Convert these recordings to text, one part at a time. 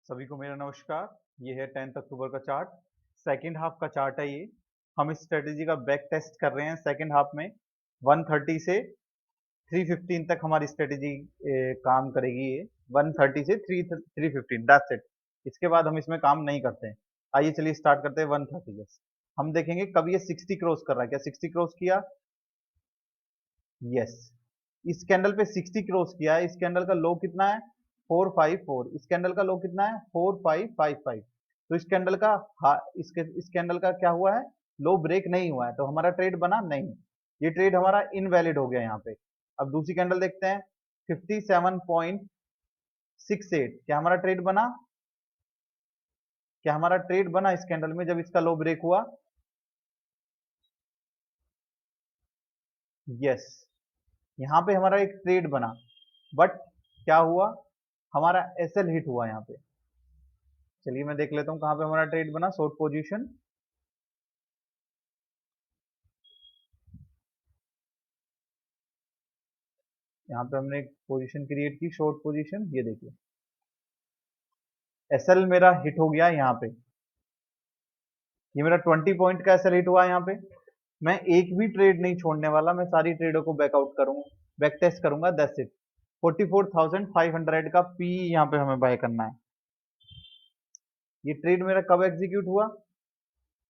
सभी को मेरा नमस्कार। ये है 10 अक्टूबर का चार्ट। सेकंड हाफ का चार्ट है ये। हम इस स्ट्रेटेजी का बैक टेस्ट कर रहे हैं सेकंड हाफ में। 130 से 315 तक हमारी स्ट्रेटेजी काम करेगी ये। 130 से 315 दैट्स इट। इसके बाद हम इसमें काम नहीं करते हैं। आइए चलिए स्टार्ट करते हैं 130 से। हम देखेंगे कब ये 60 क्रॉस कर रहा है। क्या 60 क्रॉस किया? यस। इस कैंडल पे 60 क्रॉस किया है। इस कैंडल का लो कितना है? 454। इस कैंडल का लो कितना है? 4555। तो इस कैंडल का इस कैंडल का क्या हुआ है? लो ब्रेक नहीं हुआ है, तो हमारा ट्रेड बना नहीं। ये ट्रेड हमारा इनवैलिड हो गया यहाँ पे। अब दूसरी कैंडल देखते हैं। 57.68। क्या हमारा ट्रेड बना? क्या हमारा ट्रेड बना इस कैंडल में जब इसका लो ब्रेक हुआ? यस। यहाँ पे हमारा एक ट्रेड बना, बट क्या हुआ? हमारा एसएल हिट हुआ यहाँ पे। चलिए मैं देख लेता हूँ कहाँ पे हमारा ट्रेड बना। शॉर्ट पोजीशन, यहाँ पे हमने एक पोजीशन क्रिएट की, शॉर्ट पोजीशन। ये देखिए एसएल मेरा हिट हो गया यहाँ पे। ये मेरा 20 पॉइंट का एसएल हिट हुआ यहाँ पे। मैं एक भी ट्रेड नहीं छोड़ने वाला, मैं सारी ट्रेडों को बैकआउट करूंगा, बैक टेस्ट करूंगा। That's it. 44,500 का पी यहाँ पे हमें बाय करना है। ये ट्रेड मेरा कब एग्जीक्यूट हुआ?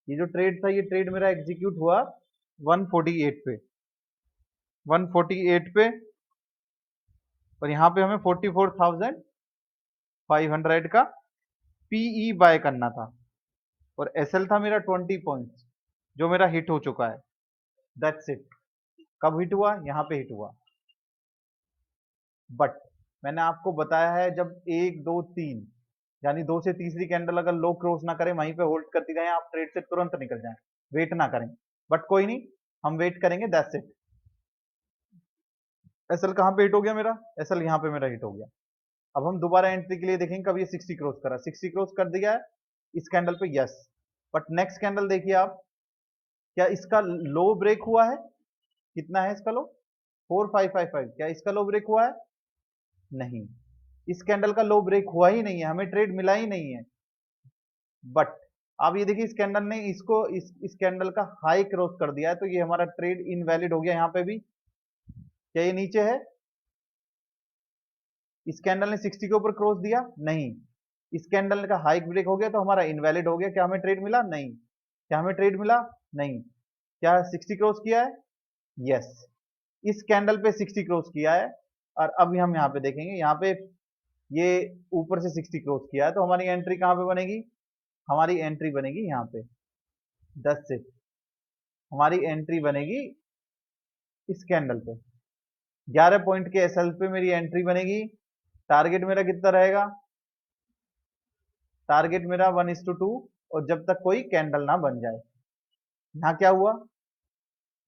ये जो ट्रेड था, ये ट्रेड मेरा एग्जीक्यूट हुआ 148 पे। 148 पे। और यहाँ पे हमें 44,500 का पीई बाय करना था। और एसएल था मेरा 20 पॉइंट्स, जो मेरा हिट हो चुका है। That's it. कब हिट हुआ? यहाँ पे हिट हुआ। बट मैंने आपको बताया है, जब एक दो तीन यानी दो से तीसरी कैंडल अगर लो क्रॉस ना करें, वहीं पे होल्ड करती रहें, आप ट्रेड से तुरंत निकल जाएं, वेट ना करें। बट कोई नहीं, हम वेट करेंगे। That's it. एसएल कहाँ पे हिट हो गया मेरा? एसएल यहाँ पे मेरा हिट हो गया। अब हम दोबारा एंट्री के लिए देखेंगे कब ये 60 क्रॉस करा। 60 क्रॉस कर दिया है इस कैंडल पे। यस। बट नेक्स्ट कैंडल देखिए आप, क्या इसका लो ब्रेक हुआ है? कितना है इसका लो? 4555। क्या इसका लो ब्रेक हुआ है? नहीं। इस कैंडल का लो ब्रेक हुआ ही नहीं है, हमें ट्रेड मिला ही नहीं है। बट आप ये देखिए, इस कैंडल ने इसको इस कैंडल का हाई क्रॉस कर दिया है, तो ये हमारा ट्रेड इनवैलिड हो गया। यहाँ पे भी क्या ये नीचे है? इस कैंडल ने 60 के ऊपर क्रॉस दिया? नहीं। इस कैंडल का हाई ब्रेक हो गया, तो हमारा इनवैलिड हो गया। क्या हमें ट्रेड मिला? नहीं। क्या हमें ट्रेड मिला? नहीं। क्या 60 क्रॉस किया है? यस। इस कैंडल पे 60 क्रॉस किया है। और अब हम यहाँ पे देखेंगे, यहाँ पे ये ऊपर से 60 क्रॉस किया है, तो हमारी एंट्री कहाँ पे बनेगी? हमारी एंट्री बनेगी यहाँ पे। 10 से हमारी एंट्री बनेगी इस कैंडल पे। 11 पॉइंट के एसएल पे मेरी एंट्री बनेगी। टारगेट मेरा कितना रहेगा? टारगेट मेरा 1:2। और जब तक कोई कैंडल ना बन जाए। यहाँ क्या हुआ?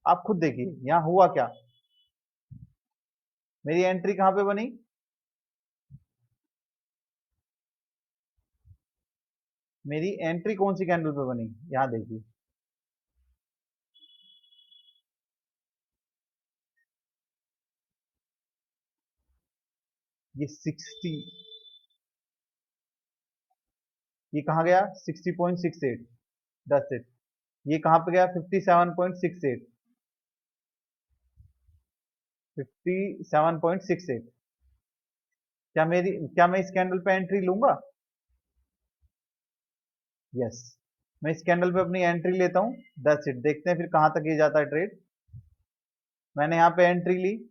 आप खुद देखिए यहाँ हुआ क्या। मेरी एंट्री कहाँ पे बनी? मेरी एंट्री कौन सी कैंडल पे बनी? यहाँ देखिए, ये 60। ये कहाँ गया? 60.68। That's it. ये कहाँ पे गया? 57.68। 57.68। क्या मैं इस कैंडल पे एंट्री लूंगा? यस। मैं इस कैंडल पे अपनी एंट्री लेता हूँ। That's it. देखते हैं फिर कहां तक ये जाता है ट्रेड। मैंने यहाँ पे एंट्री ली।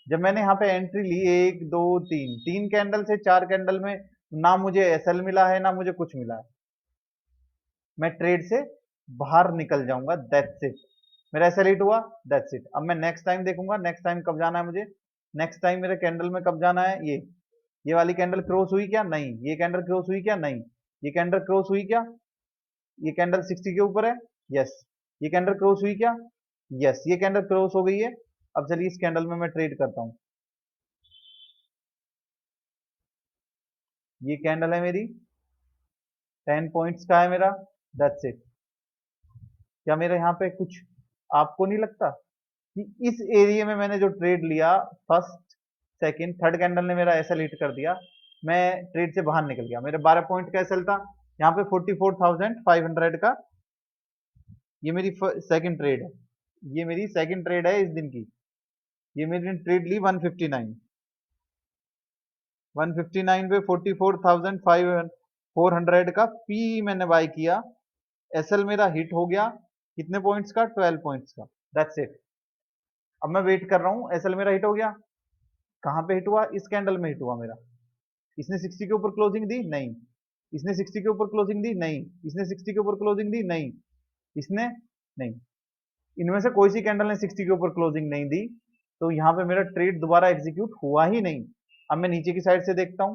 जब मैंने यहाँ पे एंट्री ली, एक दो तीन, तीन कैंडल से चार कैंडल में ना मुझे एसएल मिला है, ना मुझे कुछ मिला है। मैं ट्रेड से बाहर निकल जाऊंगा। That's it. मेरा एसएल हिट हुआ। That's it. अब मैं नेक्स्ट टाइम देखूंगा, नेक्स्ट टाइम कब जाना है मुझे। नेक्स्ट टाइम मेरे कैंडल में कब जाना है? ये वाली कैंडल क्रॉस हुई क्या? नहीं। ये कैंडल क्रॉस हुई क्या? नहीं। ये कैंडल क्रॉस हुई क्या? ये कैंडल 60 के ऊपर है। यस। ये कैंडल क्रॉस हुई क्या? यस। ये कैंडल क्रॉस हो गई है। अब चलिए इस कैंडल में मैं ट्रेड करता हूँ। ये कैंडल है मेरी, 10 पॉइंट्स का है मेरा। That's it. क्या मेरे यहाँ पे कुछ आपको नहीं लगता कि इस एरिया में मैंने जो ट्रेड लिया, फर्स्ट सेकंड, थर्ड कैंडल ने मेरा एसएल हिट कर दिया, मैं ट्रेड से बाहर निकल गया। मेरे 12 पॉइंट का एसएल था, यहाँ पे 44,500 का ये मेरी सेकंड ट्रेड है। ये मेरी सेकंड ट्रेड है इस दिन की। ये मेरी ट्रेड ली 159 पे 44,400 का पी मैंने बाय किया। एसएल मेरा हिट हो गया कितने पॉइंट्स का? 12 पॉइंट्स का। That's it. अब मैं वेट कर रहा हूं, एसएल मेरा हिट हो गया। कहां पे हिट हुआ? इस कैंडल में हिट हुआ मेरा। इसने 60 के ऊपर क्लोजिंग दी? नहीं। इसने 60 के ऊपर क्लोजिंग दी? नहीं। इसने 60 के ऊपर क्लोजिंग दी? नहीं। इसने नहीं। इनमें से कोई सी कैंडल ने 60 के ऊपर क्लोजिंग नहीं दी, तो यहां पे मेरा ट्रेड दोबारा एग्जीक्यूट हुआ ही नहीं। अब मैं नीचे की साइड से देखता हूं,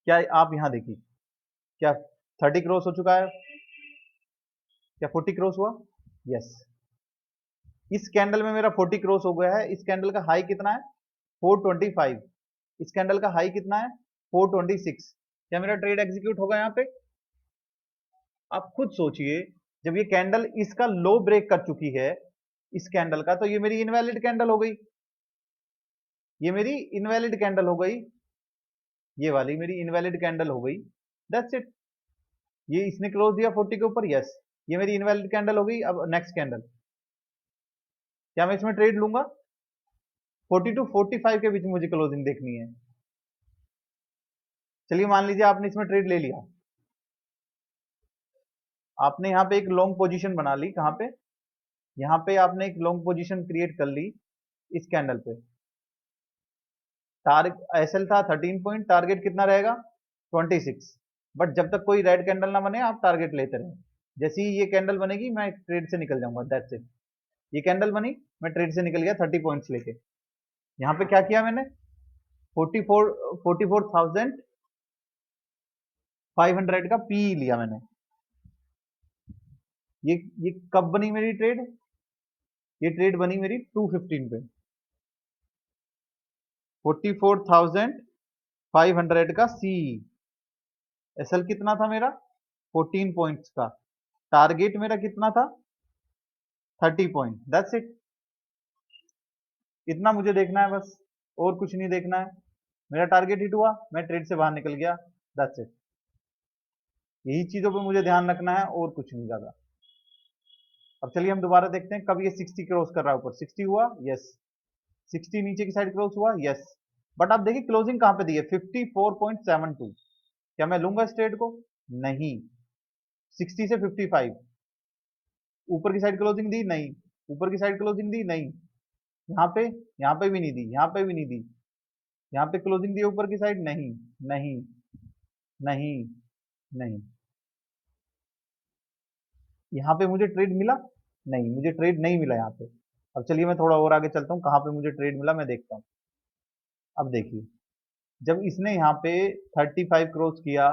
क्या आप यहां देखिए, क्या 30 क्रॉस हो चुका है? क्या 40 क्रॉस हुआ? यस। इस कैंडल में मेरा 40 क्रॉस हो गया है। इस कैंडल का हाई कितना है? 425। इस कैंडल का हाई कितना है? 426। क्या मेरा ट्रेड एग्जीक्यूट होगा यहां पे? आप खुद सोचिए, जब ये कैंडल इसका लो ब्रेक कर चुकी है इस कैंडल का, तो ये मेरी इनवैलिड कैंडल हो गई। ये मेरी इनवैलिड कैंडल हो गई। ये वाली मेरी इनवैलिड कैंडल हो गई। That's it. ये इसने क्लोज दिया 40 के ऊपर, यस। ये मेरी इनवैलिड कैंडल हो गई। अब नेक्स्ट कैंडल, क्या मैं इसमें ट्रेड लूंगा? 40 टू 45 के बीच मुझे क्लोजिंग देखनी है। चलिए मान लीजिए आपने इसमें ट्रेड ले लिया। आपने यहाँ पे एक लॉन्ग पोजीशन बना ली। कहाँ पे? यहाँ पे आपने एक लॉन्ग पोजीशन क्रिएट कर ली इस कैंडल पे। टारगेट एसएल था 13 पॉइंट, टारगेट कितना रहेगा? 26। बट जब तक कोई रेड कैंडल ना बने आप टारगेट लेते रहे। जैसे ही ये कैंडल बनेगी मैं ट्रेड से निकल जाऊंगा। That's it. ये कैंडल बनी, मैं ट्रेड से निकल गया 30 पॉइंट्स लेके। यहाँ पे क्या किया मैंने? 44,500 का पी लिया मैंने। ये कब बनी मेरी ट्रेड? ये ट्रेड बनी मेरी 215 पे। 44,500 का सी। एसएल कितना था मेरा? 14 पॉइंट्स का। टारगेट मेरा कितना था? 30 पॉइंट। That's it. इतना मुझे देखना है बस, और कुछ नहीं देखना है। मेरा टारगेट हिट हुआ, मैं ट्रेड से बाहर निकल गया। That's it. यही चीजों पे मुझे ध्यान रखना है और कुछ नहीं ज्यादा। अब चलिए हम दोबारा देखते हैं कब ये 60 क्रॉस कर रहा है ऊपर। 60 हुआ? यस। 60 नीचे की साइड क्रॉस हुआ? यस। बट आप देखिए क्लोजिंग कहां पे दी है? 54.72। क्या मैं लूंगा इस ट्रेड को? नहीं। 60 से 55 ऊपर की साइड क्लोजिंग दी? नहीं। ऊपर की साइड क्लोजिंग दी? नहीं। यहाँ पे भी नहीं दी, यहाँ पे भी नहीं दी। यहाँ पे क्लोजिंग दी ऊपर की साइड? नहीं। नहीं। नहीं। नहीं। यहाँ पे मुझे ट्रेड मिला? नहीं, मुझे ट्रेड नहीं मिला यहाँ पे। अब चलिए मैं थोड़ा और आगे चलता हूँ, कहाँ पे मुझे ट्रेड मिला मैं देखता हूँ। अब देखिए, जब इसने यहाँ पे 35 क्रॉस किया,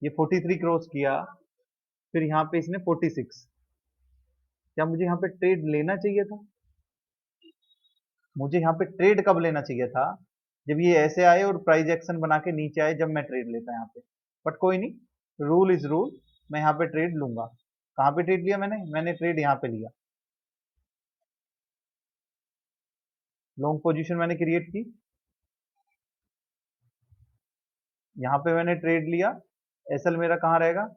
ये 43 क्रॉस किया, फिर यहाँ पे इसने 46। क्या मुझे यहाँ पे ट्रेड लेना चाहिए था? मुझे यहाँ पे ट्रेड कब लेना चाहिए था? जब ये ऐसे आए और प्राइस एक्शन बना के नीचे आए, जब मैं ट्रेड लेता यहाँ पे। बट कोई नहीं, रूल इज रूल। मैं यहाँ पे ट्रेड लूंगा। कहाँ पे ट्रेड लिया मैंने ट्रेड यहाँ पे लिया। लॉन्ग पोजीशन मैंने क्रिएट की, यहाँ पे मैंने ट्रेड लिया। एसएल मेरा कहाँ रहेगा?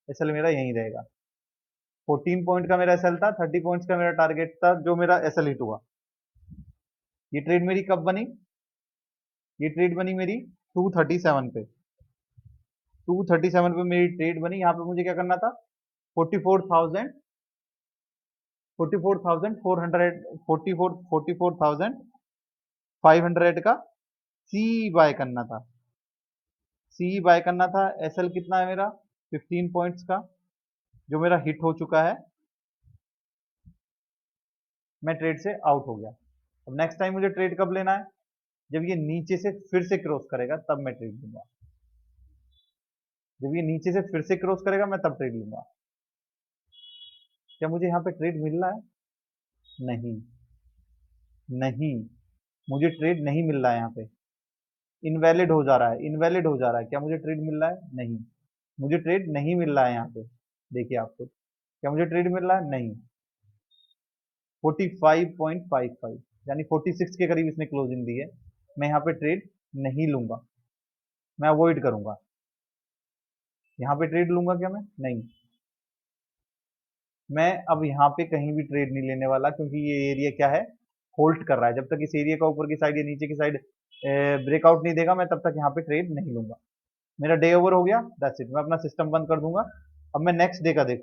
एसएल मेरा यहीं रहेगा। 14 पॉइंट का मेरा एसएल था, 30 पॉइंट्स का मेरा टारगेट था, जो मेरा एसएल हिट हुआ। ये ट्रेड मेरी कब बनी? ये ट्रेड बनी मेरी 237 पे। 237 पे मेरी ट्रेड बनी। यहाँ पे मुझे क्या करना था? 44,000 44,400 44,500 का सी बाय करना था। सी बाय करना था। एसएल कितना है मेरा? 15 पॉइंट्स का, जो मेरा हिट हो चुका है। मैं ट्रेड से आउट हो गया। अब नेक्स्ट टाइम मुझे ट्रेड कब लेना है? जब ये नीचे से फिर से क्रॉस करेगा तब मैं ट्रेड लूंगा। जब ये नीचे से फिर से क्रॉस करेगा मैं तब ट्रेड लूंगा। क्या मुझे यहाँ पे ट्रेड मिल रहा है? नहीं। नहीं, मुझे ट्रेड नहीं मिल रहा है यहाँ पे। इनवैलिड हो जा रहा है, इनवैलिड हो जा रहा है। क्या मुझे ट्रेड मिल रहा है? नहीं, मुझे ट्रेड नहीं मिल रहा है यहाँ पे। देखिए आपको, क्या मुझे ट्रेड मिल रहा है? नहीं। 45.55 यानी 46 के करीब इसने क्लोजिंग दी है। मैं यहाँ पे ट्रेड नहीं लूंगा, मैं अवॉइड करूंगा। यहाँ पे ट्रेड लूंगा क्या मैं? नहीं, मैं अब यहाँ पे कहीं भी ट्रेड नहीं लेने वाला, क्योंकि ये एरिया क्या है, होल्ड कर रहा है। जब तक इस एरिया का ऊपर की साइड या नीचे की साइड ब्रेकआउट नहीं देगा, मैं तब तक यहाँ पे ट्रेड नहीं लूंगा। मेरा डे ओवर हो गया, दैट्स इट। मैं अपना सिस्टम बंद कर दूंगा। अब मैं नेक्स्ट डे का देखूँ।